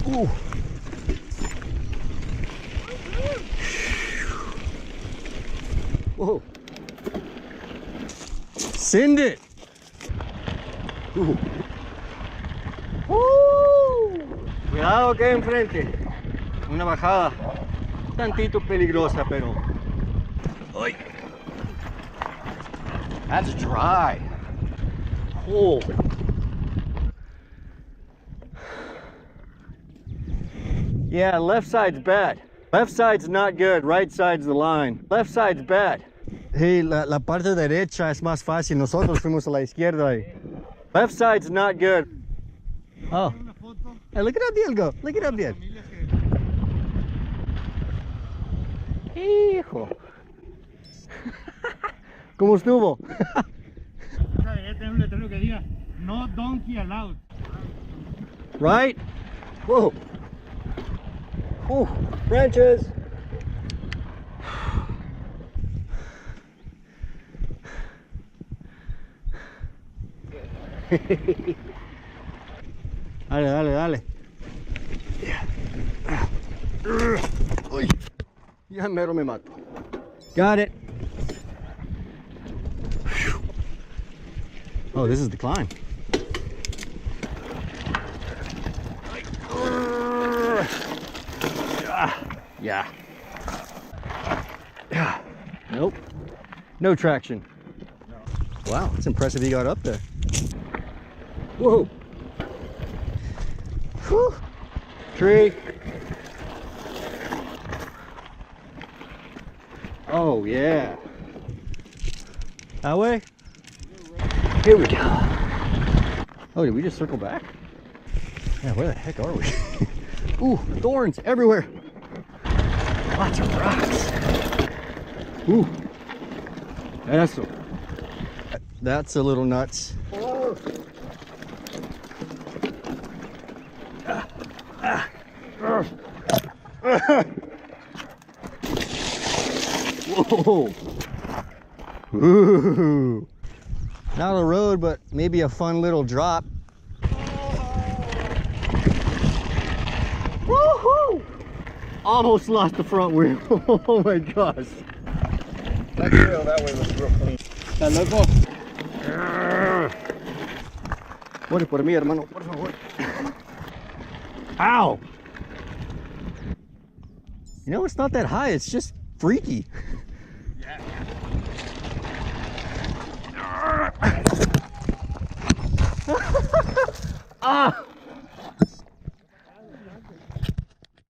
Ooh. Whoa. Send it. Ooh. Cuidado que hay enfrente. Una bajada un tantito peligrosa, pero. Ay. That's dry. Oh. Yeah, left side's bad. Left side's not good, right side's the line. Left side's bad. Hey, la parte derecha es más fácil. Nosotros fuimos a la izquierda. Left side's not good. Oh. Hey, look at Abdiel go. Look at Abdiel. Hijo. ¿Cómo estuvo? No donkey allowed. Right? Whoa. Oh, branches. Dale, dale, dale. Uy. Ya mero me mato. Got it. Oh, this is the climb. Yeah. Yeah. Nope. No traction. No. Wow, it's impressive he got up there. Whoa. Whew. Tree. Oh, yeah. That way? Here we go. Oh, did we just circle back? Yeah, where the heck are we? Ooh, thorns everywhere. Lots of rocks. Ooh, that's a little nuts. Whoa. Ooh. Not a road, but maybe a fun little drop. Woohoo! Almost lost the front wheel. Oh my gosh. That trail that way was real clean. ¿Estás loco? Muere por mí, hermano, por favor. Ow! You know, it's not that high, it's just freaky. Yeah. Ah!